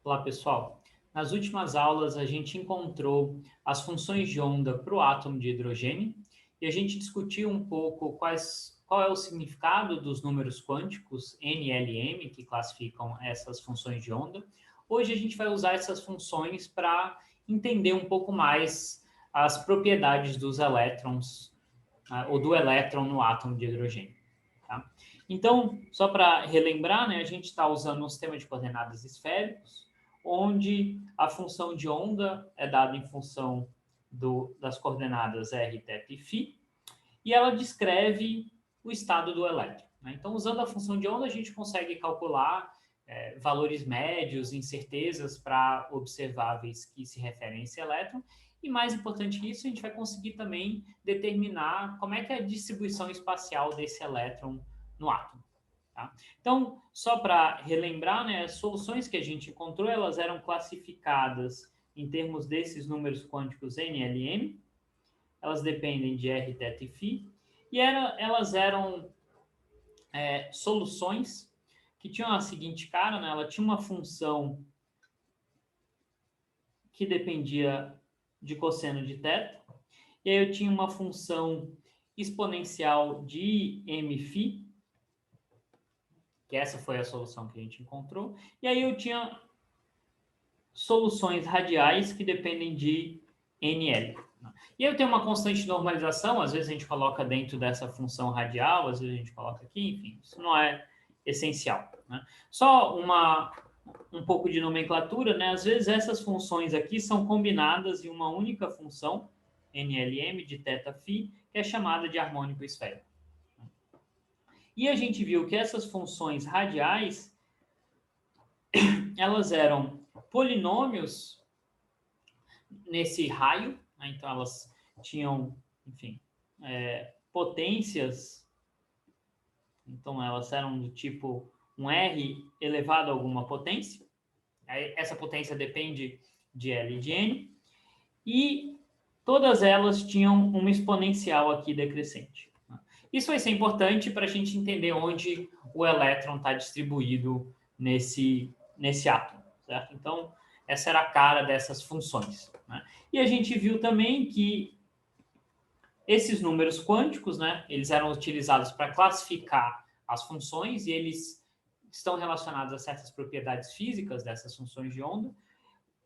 Olá, pessoal. Nas últimas aulas, a gente encontrou as funções de onda para o átomo de hidrogênio e a gente discutiu um pouco qual é o significado dos números quânticos N e Lm, que classificam essas funções de onda. Hoje, a gente vai usar essas funções para entender um pouco mais as propriedades dos elétrons, ou do elétron no átomo de hidrogênio. Tá? Então, só para relembrar, né, a gente está usando um sistema de coordenadas esféricos, onde a função de onda é dada em função das coordenadas r, θ e φ, e ela descreve o estado do elétron. Né? Então, usando a função de onda, a gente consegue calcular valores médios, incertezas para observáveis que se referem a esse elétron, e mais importante que isso, a gente vai conseguir também determinar como é que é a distribuição espacial desse elétron no átomo. Tá? Então, só para relembrar, né, as soluções que a gente encontrou, elas eram classificadas em termos desses números quânticos N e Lm, elas dependem de R, θ e φ, e elas eram soluções que tinham a seguinte cara, né, ela tinha uma função que dependia de cosseno de θ, e aí eu tinha uma função exponencial de mφ, que essa foi a solução que a gente encontrou, e aí eu tinha soluções radiais que dependem de NL. E eu tenho uma constante de normalização, às vezes a gente coloca dentro dessa função radial, às vezes a gente coloca aqui, enfim, isso não é essencial. Né? Só um pouco de nomenclatura, né? Às vezes essas funções aqui são combinadas em uma única função, NLM, de θ, φ, que é chamada de harmônico esférico. E a gente viu que essas funções radiais, elas eram polinômios nesse raio, né? Então elas tinham, enfim, potências, então elas eram do tipo um R elevado a alguma potência, essa potência depende de L e de N, e todas elas tinham uma exponencial aqui decrescente. Isso vai ser importante para a gente entender onde o elétron está distribuído nesse átomo, certo? Então, essa era a cara dessas funções. Né? E a gente viu também que esses números quânticos, né, eles eram utilizados para classificar as funções e eles estão relacionados a certas propriedades físicas dessas funções de onda.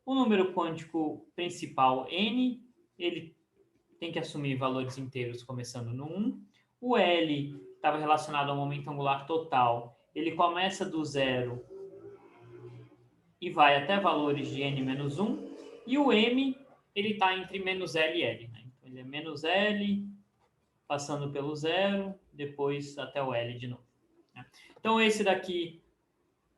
O número quântico principal, n, ele tem que assumir valores inteiros começando no 1. O L estava relacionado ao momento angular total, ele começa do zero e vai até valores de n menos 1. E o M, ele está entre menos L e L. Né? Então, ele é menos L, passando pelo zero, depois até o L de novo. Né? Então, esse daqui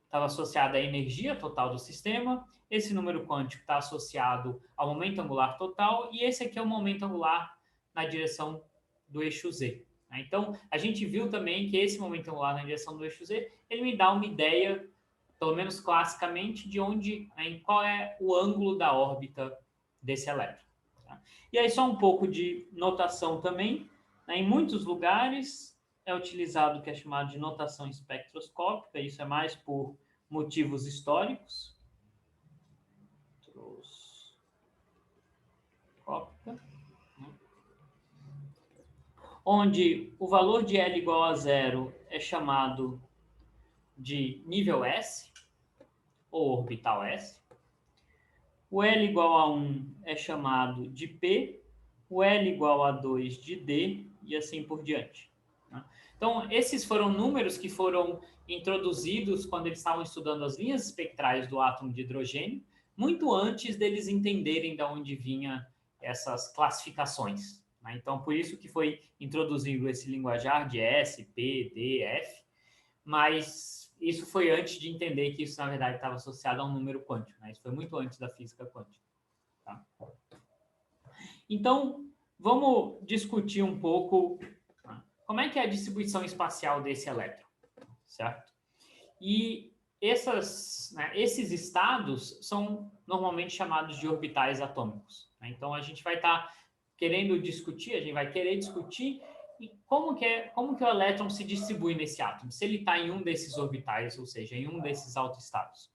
estava associado à energia total do sistema, esse número quântico está associado ao momento angular total, e esse aqui é o momento angular na direção do eixo Z. Então, a gente viu também que esse momento angular na direção do eixo Z, ele me dá uma ideia, pelo menos classicamente, de onde, em qual é o ângulo da órbita desse elétron. E aí só um pouco de notação também. Em muitos lugares é utilizado o que é chamado de notação espectroscópica, isso é mais por motivos históricos. Onde o valor de L igual a zero é chamado de nível S, ou orbital S. O L igual a 1 é chamado de P, o L igual a 2 de D, e assim por diante. Então, esses foram números que foram introduzidos quando eles estavam estudando as linhas espectrais do átomo de hidrogênio, muito antes deles entenderem de onde vinham essas classificações. Então, por isso que foi introduzido esse linguajar de S, P, D, F, mas isso foi antes de entender que isso, na verdade, estava associado a um número quântico. Isso foi muito antes da física quântica. Tá? Então, vamos discutir um pouco como é que é a distribuição espacial desse elétron, certo? E esses estados são normalmente chamados de orbitais atômicos. Então, a gente vai estar querendo discutir, a gente vai querer discutir como que o elétron se distribui nesse átomo, se ele está em um desses orbitais, ou seja, em um desses autoestados.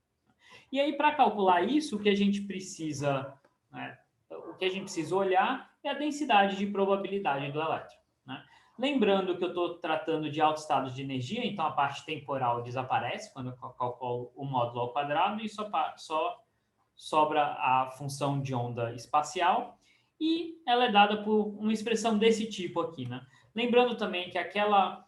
E aí, para calcular isso, o que a gente precisa, né, o que a gente precisa olhar é a densidade de probabilidade do elétron. Né? Lembrando que eu estou tratando de altos estados de energia, então a parte temporal desaparece quando eu calculo o módulo ao quadrado e só sobra a função de onda espacial e ela é dada por uma expressão desse tipo aqui. Né? Lembrando também que aquela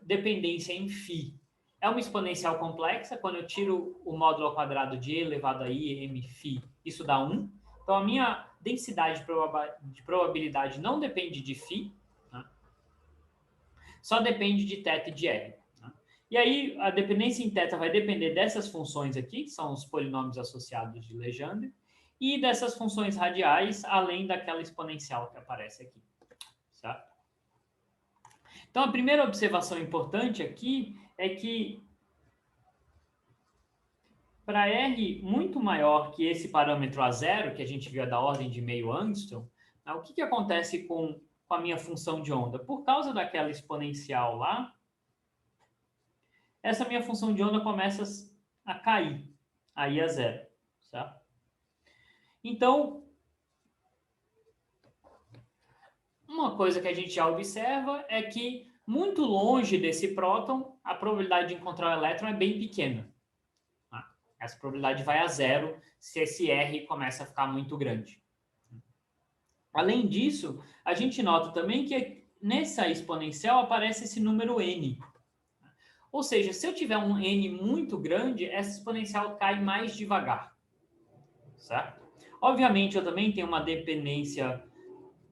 dependência em φ é uma exponencial complexa. Quando eu tiro o módulo ao quadrado de e elevado a i m φ, isso dá 1. Então, a minha densidade de probabilidade não depende de φ, né? Só depende de θ e de r. Né? E aí, a dependência em θ vai depender dessas funções aqui, que são os polinômios associados de Legendre, e dessas funções radiais, além daquela exponencial que aparece aqui. Certo? Então, a primeira observação importante aqui é que para R muito maior que esse parâmetro A0, que a gente viu da ordem de meio angstrom, né, o que acontece com a minha função de onda? Por causa daquela exponencial lá, essa minha função de onda começa a cair, aí a zero. Certo? Então, uma coisa que a gente já observa é que muito longe desse próton, a probabilidade de encontrar o elétron é bem pequena. Essa probabilidade vai a zero se esse R começa a ficar muito grande. Além disso, a gente nota também que nessa exponencial aparece esse número n. Ou seja, se eu tiver um n muito grande, essa exponencial cai mais devagar. Certo? Obviamente, eu também tenho uma dependência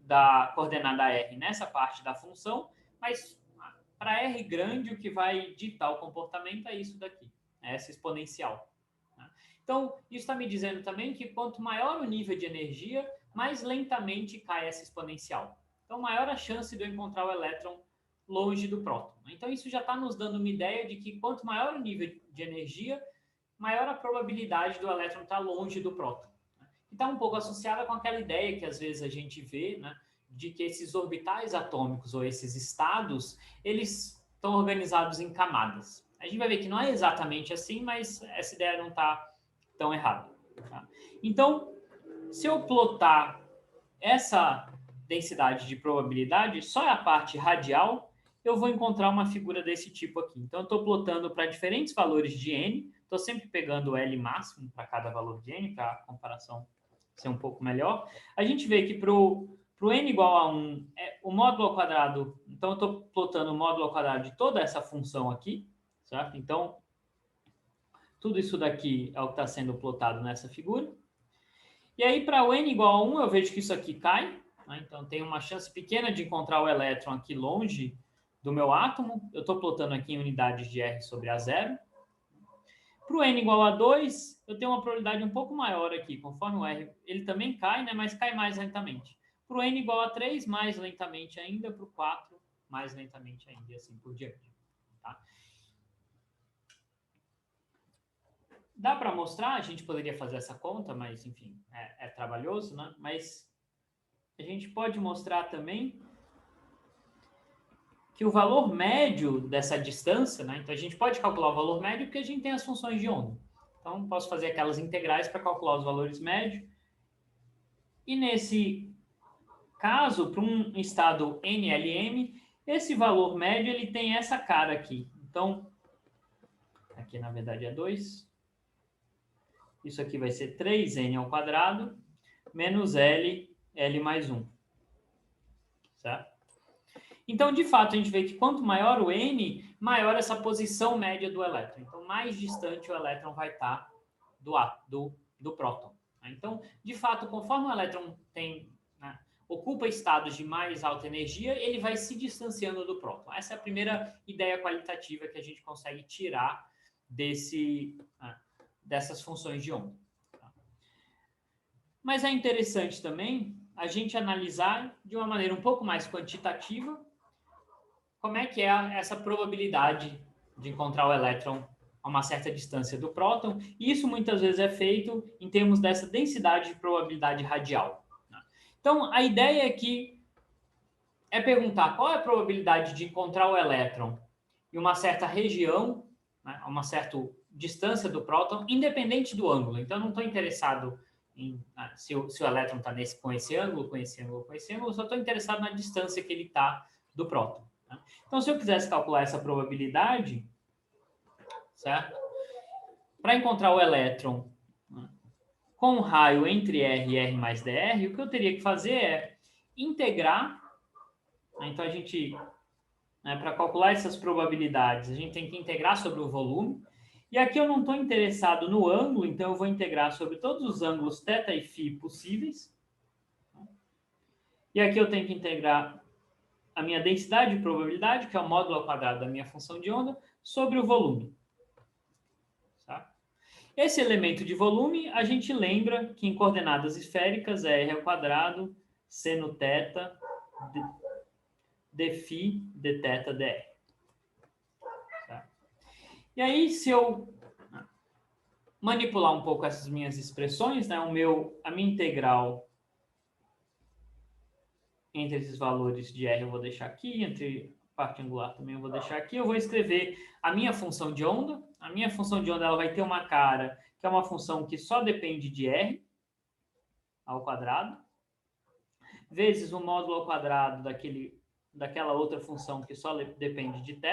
da coordenada r nessa parte da função, mas para r grande, o que vai ditar o comportamento é isso daqui, essa exponencial. Então, isso está me dizendo também que quanto maior o nível de energia, mais lentamente cai essa exponencial. Então, maior a chance de eu encontrar o elétron longe do próton. Então, isso já está nos dando uma ideia de que quanto maior o nível de energia, maior a probabilidade do elétron estar longe do próton. E está um pouco associada com aquela ideia que às vezes a gente vê, né, de que esses orbitais atômicos ou esses estados, eles estão organizados em camadas. A gente vai ver que não é exatamente assim, mas essa ideia não está tão errado. Tá? Então, se eu plotar essa densidade de probabilidade, só a parte radial, eu vou encontrar uma figura desse tipo aqui. Então, eu estou plotando para diferentes valores de n, estou sempre pegando o L máximo para cada valor de n, para a comparação ser um pouco melhor. A gente vê que para o n igual a 1, o módulo ao quadrado, então eu estou plotando o módulo ao quadrado de toda essa função aqui, certo? Então, tudo isso daqui é o que está sendo plotado nessa figura. E aí, para o n igual a 1, eu vejo que isso aqui cai. Né? Então, tem uma chance pequena de encontrar o elétron aqui longe do meu átomo. Eu estou plotando aqui em unidades de R sobre A0. Para o n igual a 2, eu tenho uma probabilidade um pouco maior aqui. Conforme o R, ele também cai, né? Mas cai mais lentamente. Para o n igual a 3, mais lentamente ainda. Para o 4, mais lentamente ainda. E assim por diante. Tá? Dá para mostrar, a gente poderia fazer essa conta, mas, enfim, é trabalhoso, né? Mas a gente pode mostrar também que o valor médio dessa distância, né? Então, a gente pode calcular o valor médio porque a gente tem as funções de onda. Então, posso fazer aquelas integrais para calcular os valores médios. E nesse caso, para um estado NLM, esse valor médio ele tem essa cara aqui. Então, aqui na verdade é 2. Isso aqui vai ser 3n ao quadrado menos L mais 1. Certo? Então, de fato, a gente vê que quanto maior o n, maior essa posição média do elétron. Então, mais distante o elétron vai estar do próton. Então, de fato, conforme o elétron ocupa estados de mais alta energia, ele vai se distanciando do próton. Essa é a primeira ideia qualitativa que a gente consegue tirar dessas funções de onda. Mas é interessante também a gente analisar de uma maneira um pouco mais quantitativa como é que é essa probabilidade de encontrar o elétron a uma certa distância do próton. E isso muitas vezes é feito em termos dessa densidade de probabilidade radial. Então, a ideia aqui é perguntar qual é a probabilidade de encontrar o elétron em uma certa região, né, uma certa distância do próton, independente do ângulo. Então, eu não estou interessado em se o elétron está com esse ângulo, com esse ângulo, com esse ângulo, eu só estou interessado na distância que ele está do próton. Tá? Então, se eu quisesse calcular essa probabilidade, certo? Para encontrar o elétron com um raio entre R e R mais dr, o que eu teria que fazer é integrar. Então, a gente, para calcular essas probabilidades, a gente tem que integrar sobre o volume. E aqui eu não estou interessado no ângulo, então eu vou integrar sobre todos os ângulos θ e φ possíveis. E aqui eu tenho que integrar a minha densidade de probabilidade, que é o módulo ao quadrado da minha função de onda, sobre o volume. Tá? Esse elemento de volume, a gente lembra que em coordenadas esféricas é r ao quadrado, seno θ, dφ, dθ, dr. Tá? E aí, se eu manipular um pouco essas minhas expressões, né, a minha integral entre esses valores de r eu vou deixar aqui, entre parte angular também eu vou deixar aqui, eu vou escrever a minha função de onda. A minha função de onda ela vai ter uma cara que é uma função que só depende de r ao quadrado, vezes o módulo ao quadrado daquela outra função que só depende de θ.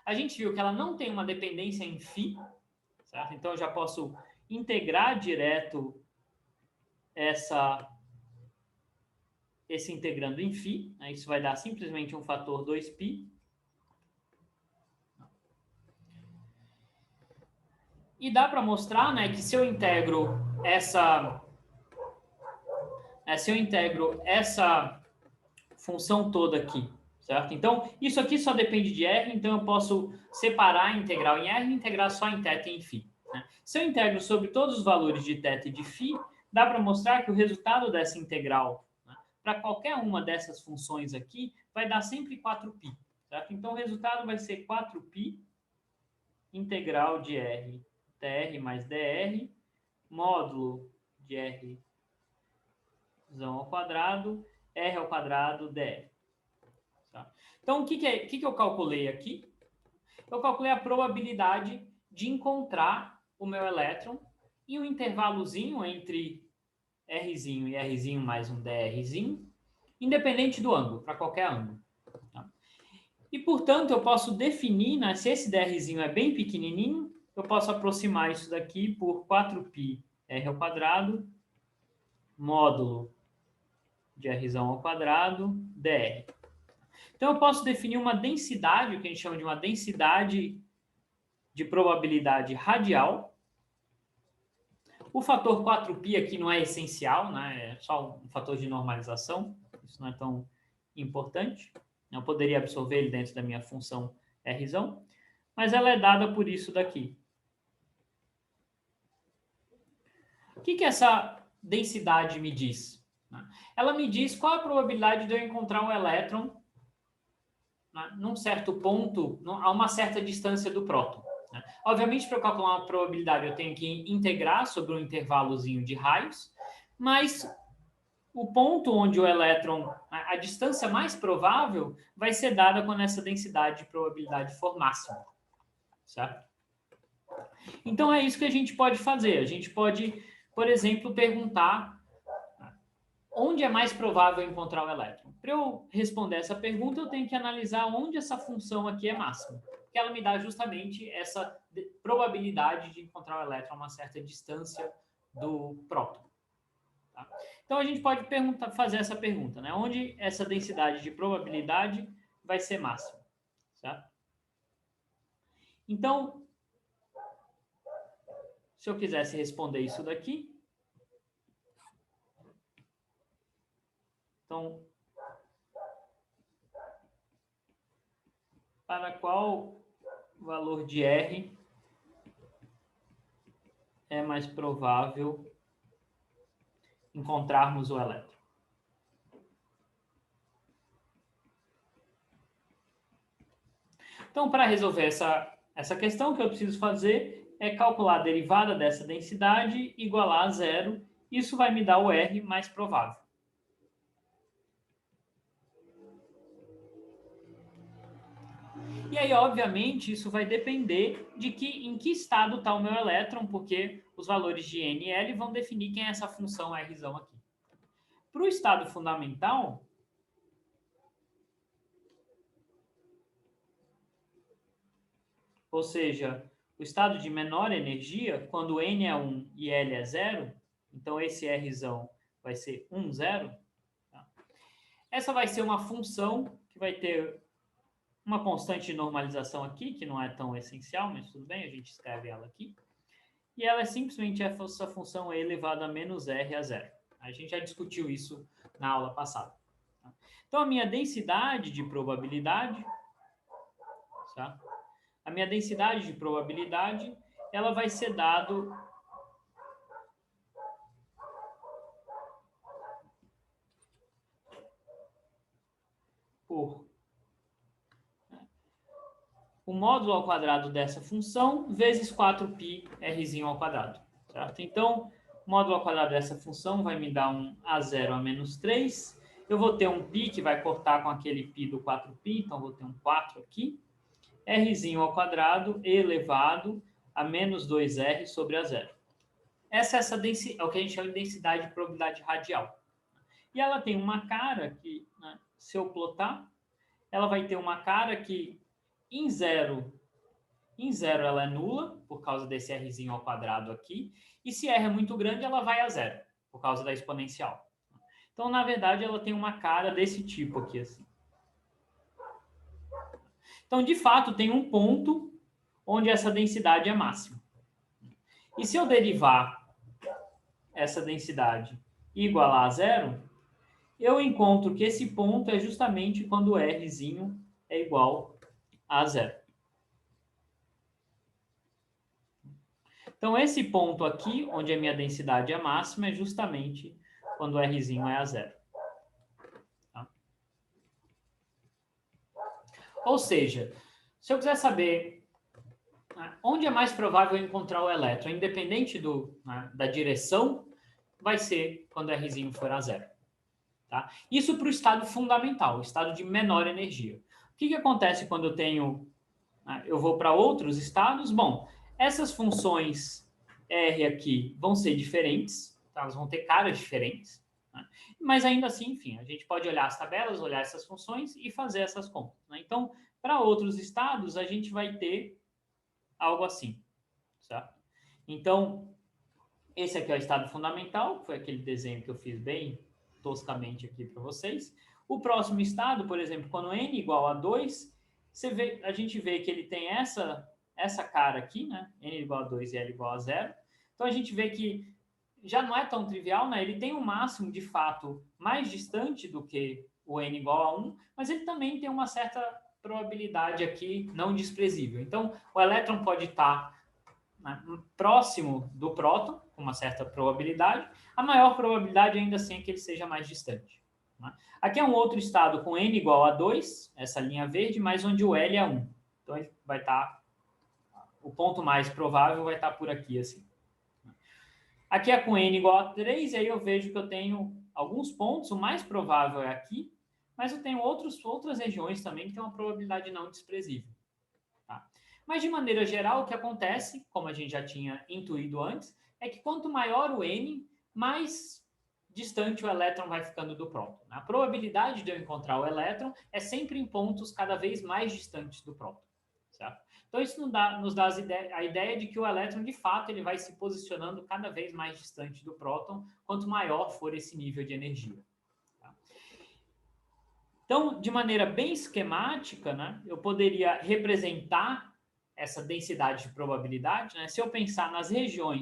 A gente viu que ela não tem uma dependência em φ, certo? Então eu já posso integrar direto esse integrando em φ, né? Isso vai dar simplesmente um fator 2π. E dá para mostrar, né, que se eu integro essa função toda aqui, certo? Então, isso aqui só depende de r, então eu posso separar a integral em r e integrar só em θ e em φ. Né? Se eu integro sobre todos os valores de θ e de φ, dá para mostrar que o resultado dessa integral, né, para qualquer uma dessas funções aqui, vai dar sempre 4π. Certo? Então, o resultado vai ser 4π integral de r, dr mais dr, módulo de r ao quadrado, r ao quadrado, dr. Tá? Então, o que eu calculei aqui? Eu calculei a probabilidade de encontrar o meu elétron em um intervalozinho entre Rzinho e Rzinho mais um drzinho, independente do ângulo, para qualquer ângulo. Tá? E, portanto, eu posso definir, né, se esse drzinho é bem pequenininho, eu posso aproximar isso daqui por 4π r ao quadrado, módulo de r ao quadrado, dr. Então, eu posso definir uma densidade, o que a gente chama de uma densidade de probabilidade radial. O fator 4π aqui não é essencial, né? É só um fator de normalização, isso não é tão importante. Eu poderia absorver ele dentro da minha função R, mas ela é dada por isso daqui. O que essa densidade me diz? Ela me diz qual a probabilidade de eu encontrar um elétron num certo ponto, a uma certa distância do próton. Obviamente, para eu calcular uma probabilidade, eu tenho que integrar sobre um intervalozinho de raios, mas o ponto onde o elétron, a distância mais provável, vai ser dada quando essa densidade de probabilidade for máxima. Certo? Então, é isso que a gente pode fazer. A gente pode, por exemplo, perguntar onde é mais provável encontrar o elétron. Para eu responder essa pergunta, eu tenho que analisar onde essa função aqui é máxima, porque ela me dá justamente essa probabilidade de encontrar o elétron a uma certa distância do próton. Tá? Então, a gente pode fazer essa pergunta, né? Onde essa densidade de probabilidade vai ser máxima, certo? Então, se eu quisesse responder isso daqui, então, para qual valor de R é mais provável encontrarmos o elétron? Então, para resolver essa questão, o que eu preciso fazer é calcular a derivada dessa densidade igualar a zero. Isso vai me dar o R mais provável. E aí, obviamente, isso vai depender de em que estado está o meu elétron, porque os valores de N e L vão definir quem é essa função R aqui. Para o estado fundamental, ou seja, o estado de menor energia, quando N é 1 e L é 0, então esse R vai ser 1, 0. Tá? Essa vai ser uma função que vai ter uma constante de normalização aqui, que não é tão essencial, mas tudo bem, a gente escreve ela aqui. E ela é simplesmente essa função e elevado a menos R a 0. A gente já discutiu isso na aula passada. Tá? Então, a minha densidade de probabilidade, tá? A minha densidade de probabilidade, ela vai ser dado por o módulo ao quadrado dessa função vezes 4π rzinho ao quadrado. Certo? Então, o módulo ao quadrado dessa função vai me dar um A0 a menos 3. Eu vou ter um π que vai cortar com aquele π do 4π, então vou ter um 4 aqui. Rzinho ao quadrado elevado a menos 2R sobre A0. Essa é o que a gente chama de densidade de probabilidade radial. E ela tem uma cara que, né, se eu plotar, ela vai ter uma cara que em zero ela é nula, por causa desse Rzinho ao quadrado aqui. E se R é muito grande, ela vai a 0, por causa da exponencial. Então, na verdade, ela tem uma cara desse tipo aqui, assim. Então, de fato, tem um ponto onde essa densidade é máxima. E se eu derivar essa densidade e igualar a 0, eu encontro que esse ponto é justamente quando o Rzinho é igual a 0. Então, esse ponto aqui, onde a minha densidade é máxima, é justamente quando o Rzinho é a 0. Tá? Ou seja, se eu quiser saber onde é mais provável encontrar o elétron, independente da direção, vai ser quando Rzinho for a 0. Tá? Isso para o estado fundamental, o estado de menor energia. O que acontece quando eu vou para outros estados? Bom, essas funções R aqui vão ser diferentes, tá? Elas vão ter caras diferentes, né? Mas ainda assim, enfim, a gente pode olhar as tabelas, olhar essas funções e fazer essas contas. Né? Então, para outros estados, a gente vai ter algo assim, certo? Então, esse aqui é o estado fundamental, que foi aquele desenho que eu fiz bem toscamente aqui para vocês. O próximo estado, por exemplo, quando n igual a 2, a gente vê que ele tem essa cara aqui, né? N igual a 2 e L igual a 0. Então, a gente vê que já não é tão trivial, né? Ele tem um máximo, de fato, mais distante do que o N igual a 1, mas ele também tem uma certa probabilidade aqui não desprezível. Então, o elétron pode estar próximo do próton, com uma certa probabilidade. A maior probabilidade, ainda assim, é que ele seja mais distante. Aqui é um outro estado com N igual a 2, essa linha verde, mas onde o L é 1. Então, ele vai estar... O ponto mais provável vai estar por aqui, assim. Aqui é com N igual a 3, e aí eu vejo que eu tenho alguns pontos, o mais provável é aqui, mas eu tenho outras regiões também que tem uma probabilidade não desprezível. Tá? Mas, de maneira geral, o que acontece, como a gente já tinha intuído antes, é que quanto maior o N, mais distante o elétron vai ficando do próton. A probabilidade de eu encontrar o elétron é sempre em pontos cada vez mais distantes do próton. Certo? Então, isso nos dá a ideia de que o elétron, de fato, ele vai se posicionando cada vez mais distante do próton, quanto maior for esse nível de energia. Tá? Então, de maneira bem esquemática, né, eu poderia representar essa densidade de probabilidade. Né? Se eu pensar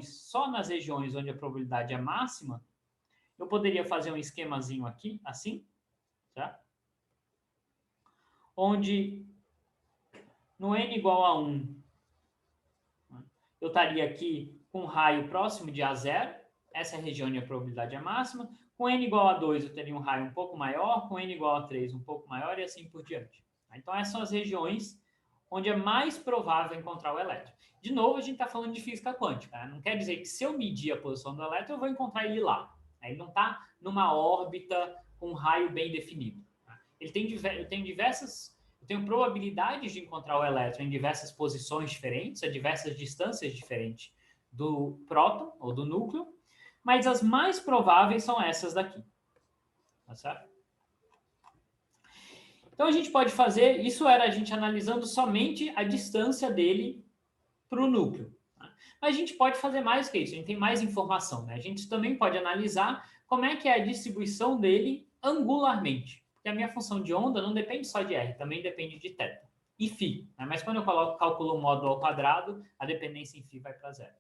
só nas regiões onde a probabilidade é máxima, eu poderia fazer um esquemazinho aqui, assim, certo? Onde no n igual a 1, eu estaria aqui com um raio próximo de A0, essa é a região onde a probabilidade é máxima. Com n igual a 2, eu teria um raio um pouco maior, com n igual a 3, um pouco maior, e assim por diante. Então, essas são as regiões onde é mais provável encontrar o elétron. De novo, a gente está falando de física quântica. Né? Não quer dizer que se eu medir a posição do elétron, eu vou encontrar ele lá. Ele não está numa órbita com um raio bem definido. Ele tem tenho probabilidades de encontrar o elétron em diversas posições diferentes, a diversas distâncias diferentes do próton ou do núcleo, mas as mais prováveis são essas daqui. Tá certo? Então a gente pode fazer, isso era a gente analisando somente a distância dele para o núcleo. Tá? Mas a gente pode fazer mais que isso, a gente tem mais informação. Né? A gente também pode analisar como é que é a distribuição dele angularmente. Porque a minha função de onda não depende só de R, também depende de θ e φ. Né? Mas quando eu calculo o módulo ao quadrado, a dependência em φ vai para zero.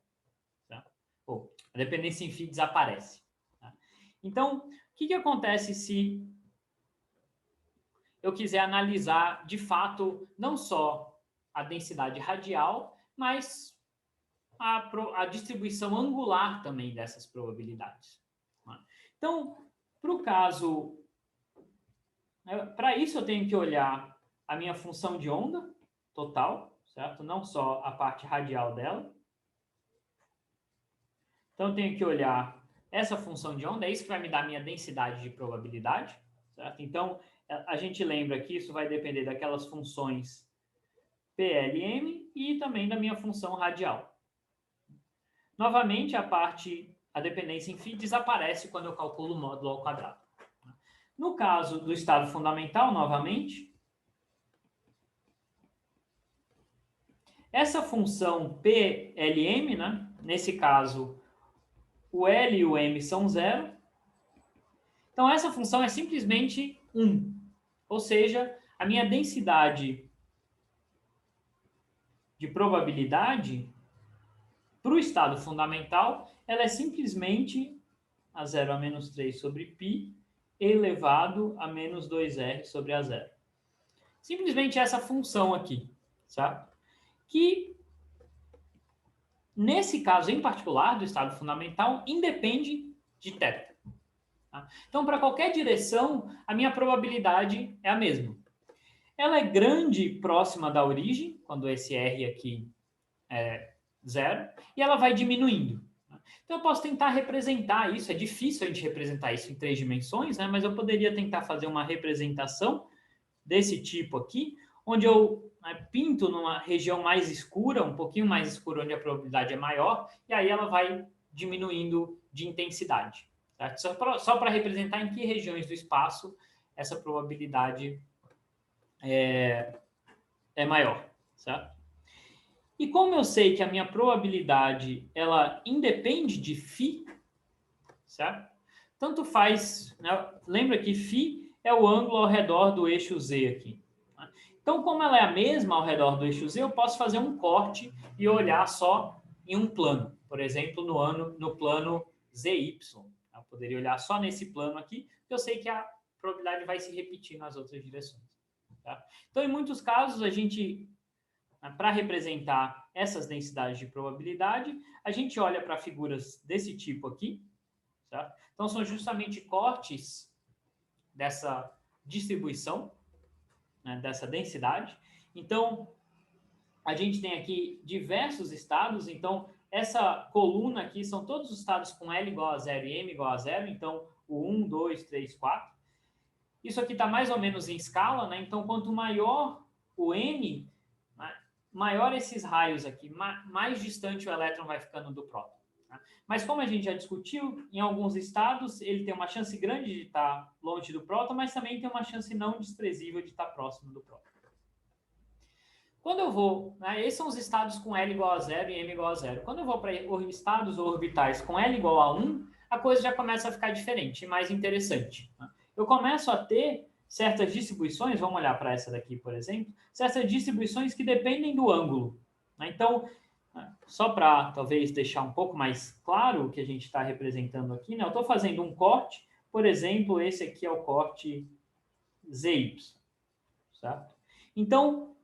Tá? Ou a dependência em φ desaparece. Tá? Então, o que acontece se eu quiser analisar, de fato, não só a densidade radial, mas a distribuição angular também dessas probabilidades. Então, para o caso, para isso eu tenho que olhar a minha função de onda total, certo? Não só a parte radial dela. Então, eu tenho que olhar essa função de onda, é isso que vai me dar a minha densidade de probabilidade, certo? Então, a gente lembra que isso vai depender daquelas funções PLM e também da minha função radial. Novamente, a dependência em φ desaparece quando eu calculo o módulo ao quadrado. No caso do estado fundamental, novamente, essa função PLM, né, nesse caso, o L e o M são zero. Então, essa função é simplesmente 1. Ou seja, a minha densidade de probabilidade para o estado fundamental, ela é simplesmente a 0 a menos 3 sobre π elevado a menos 2r sobre a zero. Simplesmente essa função aqui, certo? Que, nesse caso em particular, do estado fundamental, independe de θ. Tá? Então, para qualquer direção, a minha probabilidade é a mesma. Ela é grande próxima da origem, quando esse r aqui é zero, e ela vai diminuindo. Então, eu posso tentar representar isso. É difícil a gente representar isso em 3 dimensões, né? Mas eu poderia tentar fazer uma representação desse tipo aqui, onde eu pinto numa região mais escura, um pouquinho mais escura, onde a probabilidade é maior, e aí ela vai diminuindo de intensidade. Certo? Só para representar em que regiões do espaço essa probabilidade é maior. Certo? E como eu sei que a minha probabilidade ela independe de φ, certo? Tanto faz, né? Lembra que φ é o ângulo ao redor do eixo Z aqui. Tá? Então, como ela é a mesma ao redor do eixo Z, eu posso fazer um corte e olhar só em um plano. Por exemplo, no plano ZY. Eu poderia olhar só nesse plano aqui, porque eu sei que a probabilidade vai se repetir nas outras direções. Tá? Então, em muitos casos, a gente, para representar essas densidades de probabilidade, a gente olha para figuras desse tipo aqui, certo? Então, são justamente cortes dessa distribuição, né, dessa densidade. Então, a gente tem aqui diversos estados. Então, essa coluna aqui são todos os estados com L igual a 0 e M igual a 0. Então, o 1, 2, 3, 4. Isso aqui está mais ou menos em escala, né? Então, quanto maior o N, maior esses raios aqui, mais distante o elétron vai ficando do próton. Tá? Mas como a gente já discutiu, em alguns estados ele tem uma chance grande de estar longe do próton, mas também tem uma chance não desprezível de estar próximo do próton. Quando eu vou, né, esses são os estados com L igual a 0 e M igual a 0. Quando eu vou para estados orbitais com L igual a 1, a coisa já começa a ficar diferente, mais interessante. Né? Eu começo a ter certas distribuições, vamos olhar para essa daqui, por exemplo, certas distribuições que dependem do ângulo. Né? Então, só para talvez deixar um pouco mais claro o que a gente está representando aqui, né? Eu estou fazendo um corte, por exemplo, esse aqui é o corte ZY, certo? Então,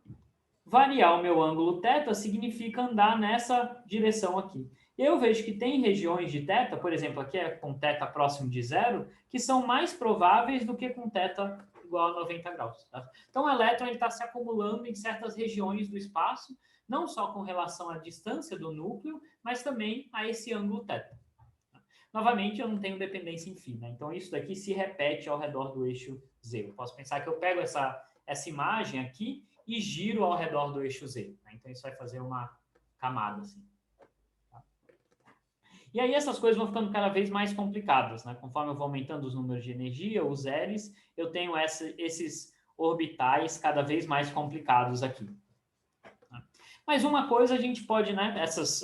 variar o meu ângulo θ significa andar nessa direção aqui. Eu vejo que tem regiões de θ, por exemplo, aqui é com θ próximo de zero, que são mais prováveis do que com θ igual a 90 graus. Tá? Então, o elétron está se acumulando em certas regiões do espaço, não só com relação à distância do núcleo, mas também a esse ângulo θ. Novamente, eu não tenho dependência em φ, né? Então, isso daqui se repete ao redor do eixo Z. Eu posso pensar que eu pego essa imagem aqui e giro ao redor do eixo Z. Né? Então, isso vai fazer uma camada assim. Tá? E aí, essas coisas vão ficando cada vez mais complicadas. Né? Conforme eu vou aumentando os números de energia, os L's, eu tenho esses orbitais cada vez mais complicados aqui. Mas uma coisa a gente pode, né,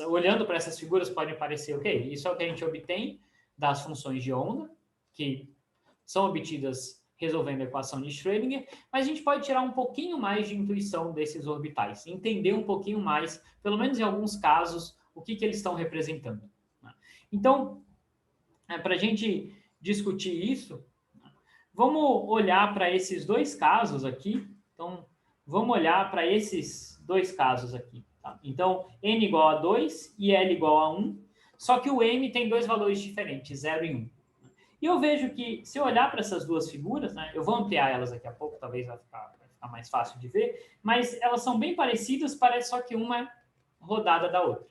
olhando para essas figuras, pode parecer, ok, isso é o que a gente obtém das funções de onda, que são obtidas resolvendo a equação de Schrödinger, mas a gente pode tirar um pouquinho mais de intuição desses orbitais, entender um pouquinho mais, pelo menos em alguns casos, o que eles estão representando. Então, para a gente discutir isso, vamos olhar para esses dois casos aqui. Então, vamos olhar para esses dois casos aqui. Tá? Então, n igual a 2 e L igual a 1, só que o m tem dois valores diferentes, 0 e 1. E eu vejo que, se eu olhar para essas duas figuras, né, eu vou ampliar elas daqui a pouco, talvez vai ficar mais fácil de ver, mas elas são bem parecidas, parece só que uma é rodada da outra.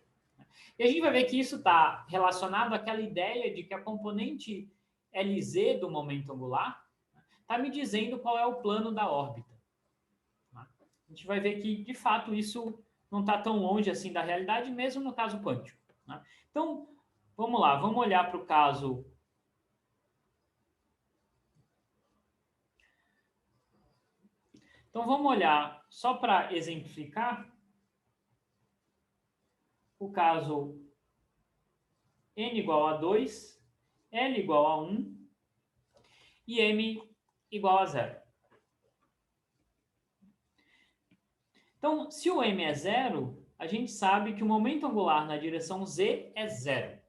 E a gente vai ver que isso está relacionado àquela ideia de que a componente Lz do momento angular está me dizendo qual é o plano da órbita. A gente vai ver que, de fato, isso não está tão longe assim da realidade, mesmo no caso quântico. Então, vamos lá, vamos olhar para o caso... Então, vamos olhar, só para exemplificar, o caso n igual a 2, L igual a 1 e m igual a 0. Então, se o m é 0, a gente sabe que o momento angular na direção z é 0.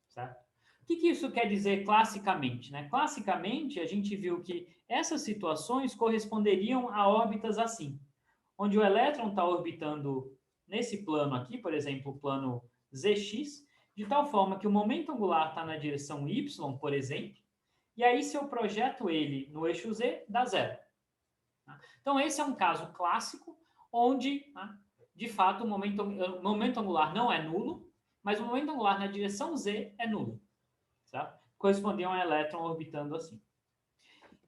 Certo? O que isso quer dizer classicamente? Né? Classicamente, a gente viu que essas situações corresponderiam a órbitas assim, onde o elétron está orbitando nesse plano aqui, por exemplo, o plano zx, de tal forma que o momento angular está na direção y, por exemplo, e aí se eu projeto ele no eixo z, dá 0. Então, esse é um caso clássico, onde, de fato, o momento angular não é nulo, mas o momento angular na direção z é nulo. Certo? Correspondiam a um elétron orbitando assim.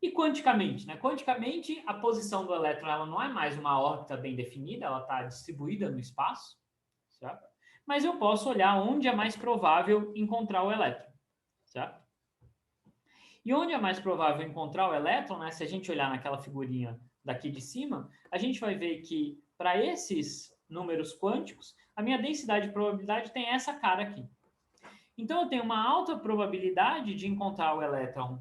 E quanticamente? Né? Quanticamente, a posição do elétron ela não é mais uma órbita bem definida, ela está distribuída no espaço, certo? Mas eu posso olhar onde é mais provável encontrar o elétron. Certo? E onde é mais provável encontrar o elétron, né? Se a gente olhar naquela figurinha daqui de cima, a gente vai ver que para esses números quânticos, a minha densidade de probabilidade tem essa cara aqui. Então, eu tenho uma alta probabilidade de encontrar o elétron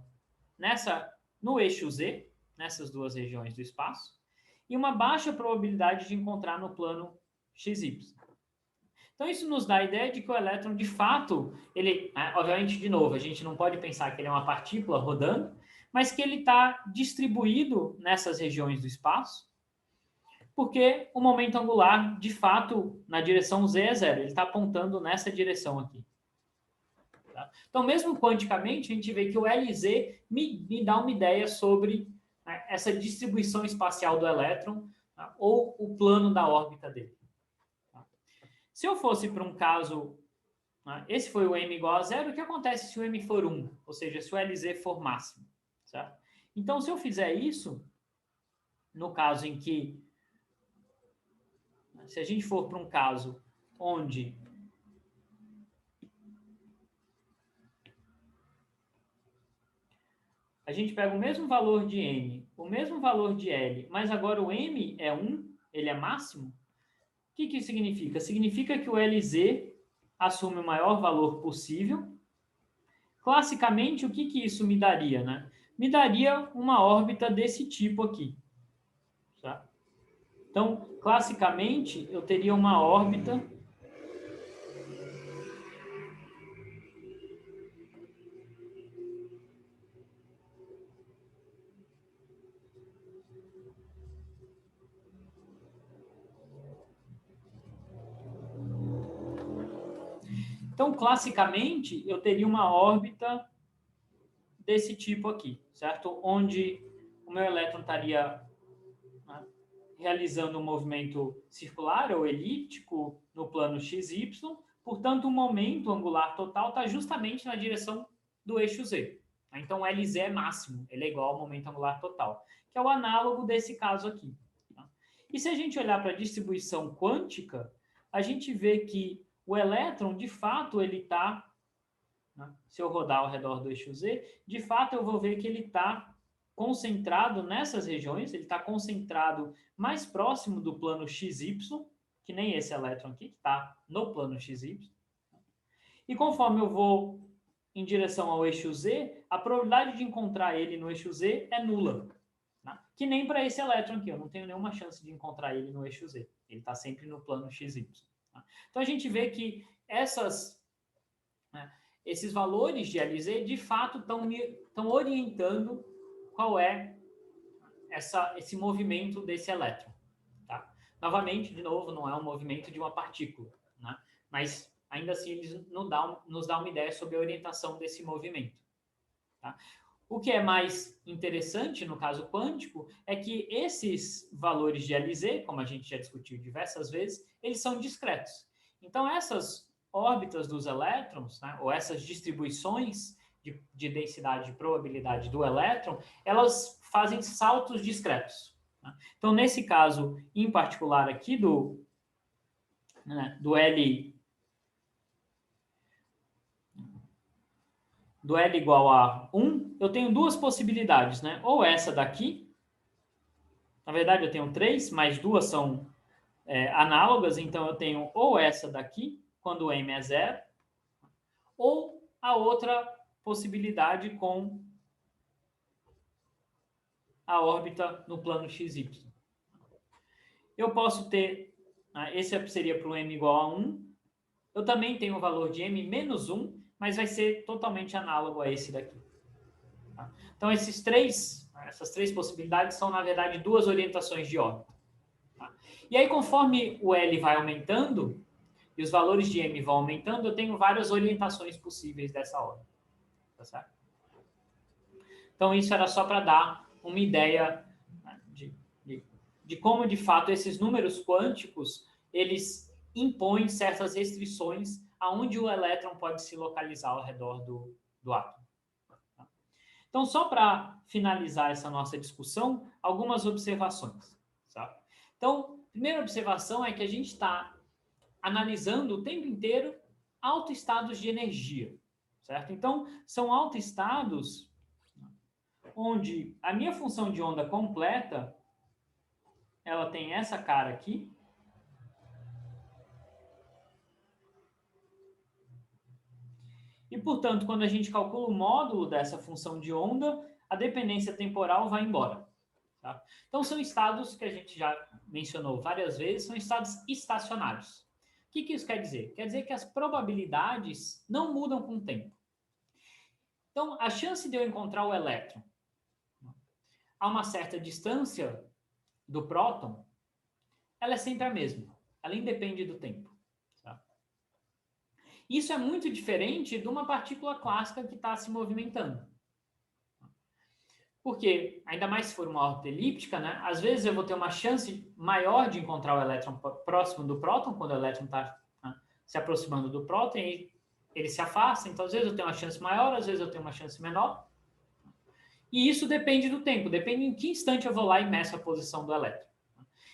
no eixo Z, nessas duas regiões do espaço, e uma baixa probabilidade de encontrar no plano XY. Então, isso nos dá a ideia de que o elétron, de fato, ele, obviamente, de novo, a gente não pode pensar que ele é uma partícula rodando, mas que ele está distribuído nessas regiões do espaço, porque o momento angular, de fato, na direção Z é 0, ele está apontando nessa direção aqui. Tá? Então, mesmo quanticamente, a gente vê que o LZ me dá uma ideia sobre essa distribuição espacial do elétron, tá? Ou o plano da órbita dele. Tá? Se eu fosse para um caso, esse foi o m igual a 0, o que acontece se o m for 1? Ou seja, se o LZ for máximo. Certo? Então, se eu fizer isso, no caso em que, se a gente for para um caso onde a gente pega o mesmo valor de n, o mesmo valor de L, mas agora o m é 1, ele é máximo, o que isso significa? Significa que o LZ assume o maior valor possível. Classicamente, o que isso me daria? Né? Me daria uma órbita desse tipo aqui. Tá? Então, classicamente, eu teria uma órbita Então, classicamente, eu teria uma órbita desse tipo aqui, certo? Onde o meu elétron estaria realizando um movimento circular ou elíptico no plano XY, portanto, o momento angular total está justamente na direção do eixo Z. Então, o LZ é máximo, ele é igual ao momento angular total, que é o análogo desse caso aqui. Tá? E se a gente olhar para a distribuição quântica, a gente vê que o elétron, de fato, ele está, né, se eu rodar ao redor do eixo Z, de fato eu vou ver que ele está concentrado nessas regiões, ele está concentrado mais próximo do plano XY, que nem esse elétron aqui, que está no plano XY. E conforme eu vou em direção ao eixo Z, a probabilidade de encontrar ele no eixo Z é nula. Né? Que nem para esse elétron aqui, eu não tenho nenhuma chance de encontrar ele no eixo Z. Ele está sempre no plano XY. Tá? Então a gente vê que esses valores de LZ, de fato, estão orientando qual é esse movimento desse elétron. Tá? Novamente, de novo, não é um movimento de uma partícula, né? Mas ainda assim eles nos dão uma ideia sobre a orientação desse movimento. Tá? O que é mais interessante no caso quântico é que esses valores de LZ, como a gente já discutiu diversas vezes, eles são discretos. Então, essas órbitas dos elétrons, né, ou essas distribuições de densidade de probabilidade do elétron, elas fazem saltos discretos. Tá? Então, nesse caso, em particular aqui do L igual a 1, eu tenho duas possibilidades, né? Ou essa daqui, na verdade eu tenho 3, mas duas são análogas, então eu tenho ou essa daqui, quando o m é 0, ou a outra possibilidade com a órbita no plano XY. Eu posso ter, esse seria para o m igual a 1, eu também tenho o valor de m menos 1, mas vai ser totalmente análogo a esse daqui. Tá? Então, essas três possibilidades são, na verdade, duas orientações de órbita. Tá? E aí, conforme o L vai aumentando, e os valores de M vão aumentando, eu tenho várias orientações possíveis dessa órbita. Tá certo? Então, isso era só para dar uma ideia, né, de como, de fato, esses números quânticos, eles impõem certas restrições aonde o elétron pode se localizar ao redor do átomo. Então, só para finalizar essa nossa discussão, algumas observações. Sabe? Então, a primeira observação é que a gente está analisando o tempo inteiro autoestados de energia. Certo? Então, são autoestados onde a minha função de onda completa, ela tem essa cara aqui, e, portanto, quando a gente calcula o módulo dessa função de onda, a dependência temporal vai embora. Tá? Então, são estados que a gente já mencionou várias vezes, são estados estacionários. O que isso quer dizer? Quer dizer que as probabilidades não mudam com o tempo. Então, a chance de eu encontrar o elétron a uma certa distância do próton, ela é sempre a mesma. Ela independe do tempo. Tá? Isso é muito diferente de uma partícula clássica que está se movimentando. Porque, ainda mais se for uma órbita elíptica, né, às vezes eu vou ter uma chance maior de encontrar o elétron próximo do próton, quando o elétron está se aproximando do próton, e ele se afasta. Então, às vezes eu tenho uma chance maior, às vezes eu tenho uma chance menor. E isso depende do tempo, depende em que instante eu vou lá e meço a posição do elétron.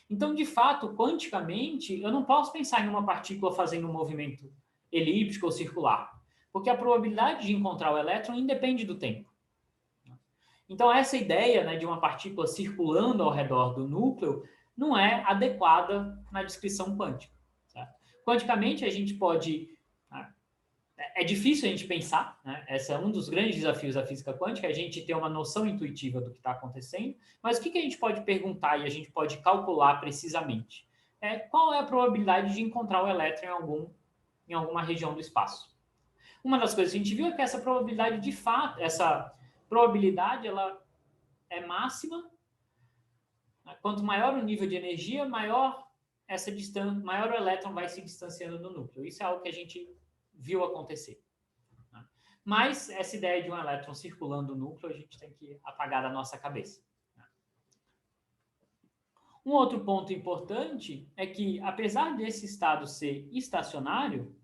Então, de fato, quanticamente, eu não posso pensar em uma partícula fazendo um movimento elíptico ou circular, porque a probabilidade de encontrar o elétron independe do tempo. Então, essa ideia, né, de uma partícula circulando ao redor do núcleo não é adequada na descrição quântica. Certo? Quanticamente, a gente pode... É difícil a gente pensar, né? Esse é um dos grandes desafios da física quântica, a gente ter uma noção intuitiva do que está acontecendo, mas o que a gente pode perguntar e a gente pode calcular precisamente? Qual é a probabilidade de encontrar o elétron em alguma região do espaço? Uma das coisas que a gente viu é que essa probabilidade, de fato, essa probabilidade, ela é máxima. Quanto maior o nível de energia, maior essa distância, maior o elétron vai se distanciando do núcleo. Isso é algo que a gente viu acontecer. Mas essa ideia de um elétron circulando o núcleo, a gente tem que apagar da nossa cabeça. Um outro ponto importante é que, apesar desse estado ser estacionário,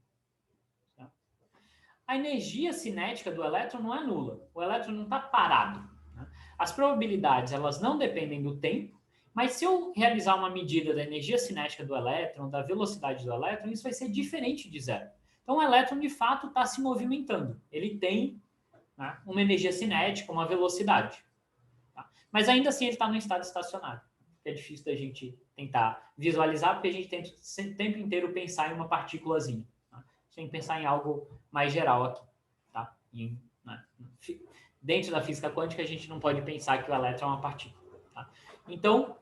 a energia cinética do elétron não é nula. O elétron não está parado. Né? As probabilidades, elas não dependem do tempo, mas se eu realizar uma medida da energia cinética do elétron, da velocidade do elétron, isso vai ser diferente de zero. Então, o elétron, de fato, está se movimentando. Ele tem, né, uma energia cinética, uma velocidade. Tá? Mas, ainda assim, ele está no estado estacionário. É difícil da gente tentar visualizar, porque a gente tenta o tempo inteiro pensar em uma partículazinha. Tá? Sem pensar em algo mais geral aqui. Tá? Né, dentro da física quântica, a gente não pode pensar que o elétron é uma partícula. Tá? Então,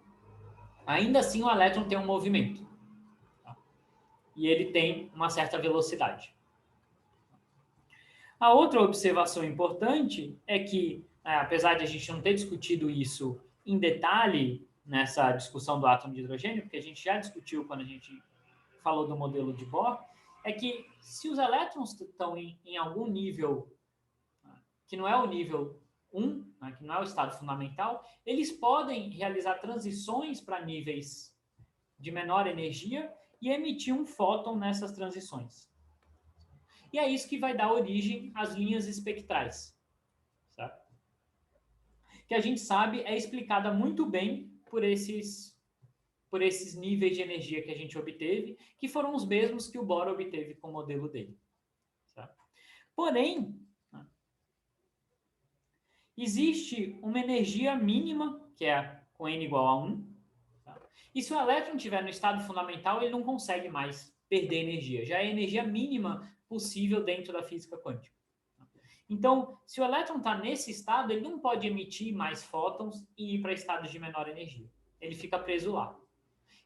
ainda assim, o elétron tem um movimento. Tá? E ele tem uma certa velocidade. A outra observação importante é que, apesar de a gente não ter discutido isso em detalhe nessa discussão do átomo de hidrogênio, porque a gente já discutiu quando a gente falou do modelo de Bohr, é que se os elétrons estão em algum nível que não é o nível 1, né, que não é o estado fundamental, eles podem realizar transições para níveis de menor energia e emitir um fóton nessas transições. E é isso que vai dar origem às linhas espectrais. Certo? Que a gente sabe é explicada muito bem por esses níveis de energia que a gente obteve, que foram os mesmos que o Bohr obteve com o modelo dele. Certo? Porém, existe uma energia mínima, que é com n igual a 1. Tá? E se o elétron estiver no estado fundamental, ele não consegue mais perder energia. Já é a energia mínima possível dentro da física quântica. Então, se o elétron está nesse estado, ele não pode emitir mais fótons e ir para estados de menor energia. Ele fica preso lá.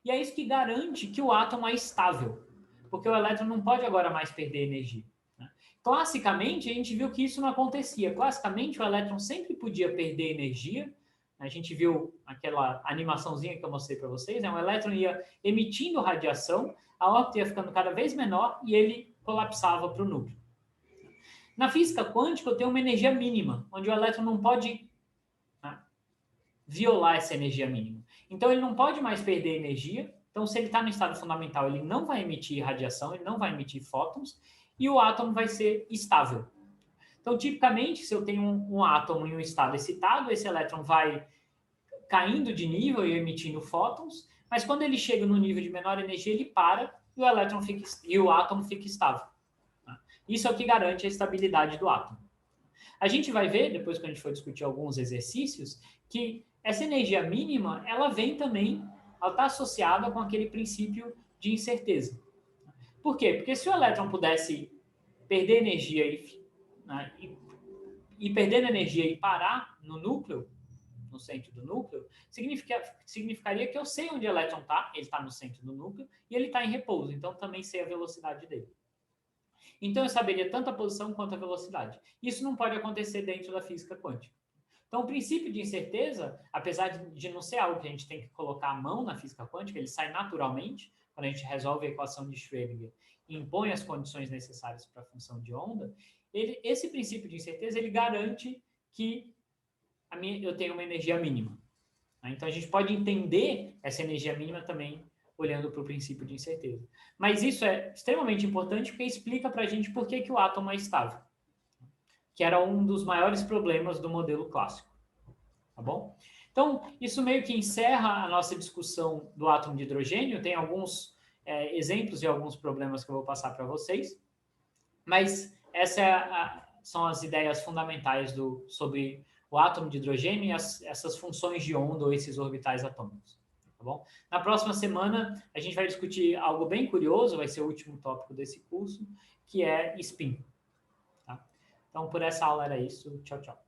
E é isso que garante que o átomo é estável, porque o elétron não pode agora mais perder energia. Né? Classicamente, a gente viu que isso não acontecia. Classicamente, o elétron sempre podia perder energia. A gente viu aquela animaçãozinha que eu mostrei para vocês, né? O elétron ia emitindo radiação, a órbita ia ficando cada vez menor e ele colapsava para o núcleo. Na física quântica, eu tenho uma energia mínima, onde o elétron não pode, né, violar essa energia mínima. Então, ele não pode mais perder energia. Então, se ele está no estado fundamental, ele não vai emitir radiação, ele não vai emitir fótons, e o átomo vai ser estável. Então, tipicamente, se eu tenho um átomo em um estado excitado, esse elétron vai caindo de nível e emitindo fótons, mas quando ele chega no nível de menor energia, ele para e o átomo fica estável. Isso é o que garante a estabilidade do átomo. A gente vai ver, depois que a gente for discutir alguns exercícios, que essa energia mínima, ela vem também, ela está associada com aquele princípio de incerteza. Por quê? Porque se o elétron pudesse perder energia e perdendo energia e parar no núcleo, no centro do núcleo, significaria que eu sei onde o elétron está, ele está no centro do núcleo, e ele está em repouso, então também sei a velocidade dele. Então, eu saberia tanto a posição quanto a velocidade. Isso não pode acontecer dentro da física quântica. Então, o princípio de incerteza, apesar de não ser algo que a gente tem que colocar a mão na física quântica, ele sai naturalmente, quando a gente resolve a equação de Schrödinger e impõe as condições necessárias para a função de onda, esse princípio de incerteza, ele garante que eu tenho uma energia mínima. Então, a gente pode entender essa energia mínima também olhando para o princípio de incerteza. Mas isso é extremamente importante porque explica para a gente por que o átomo é estável, que era um dos maiores problemas do modelo clássico. Tá bom? Então, isso meio que encerra a nossa discussão do átomo de hidrogênio. Tem alguns exemplos de alguns problemas que eu vou passar para vocês, mas são as ideias fundamentais sobre o átomo de hidrogênio e essas funções de onda ou esses orbitais atômicos. Tá bom? Na próxima semana, a gente vai discutir algo bem curioso, vai ser o último tópico desse curso, que é spin. Tá? Então, por essa aula era isso. Tchau, tchau.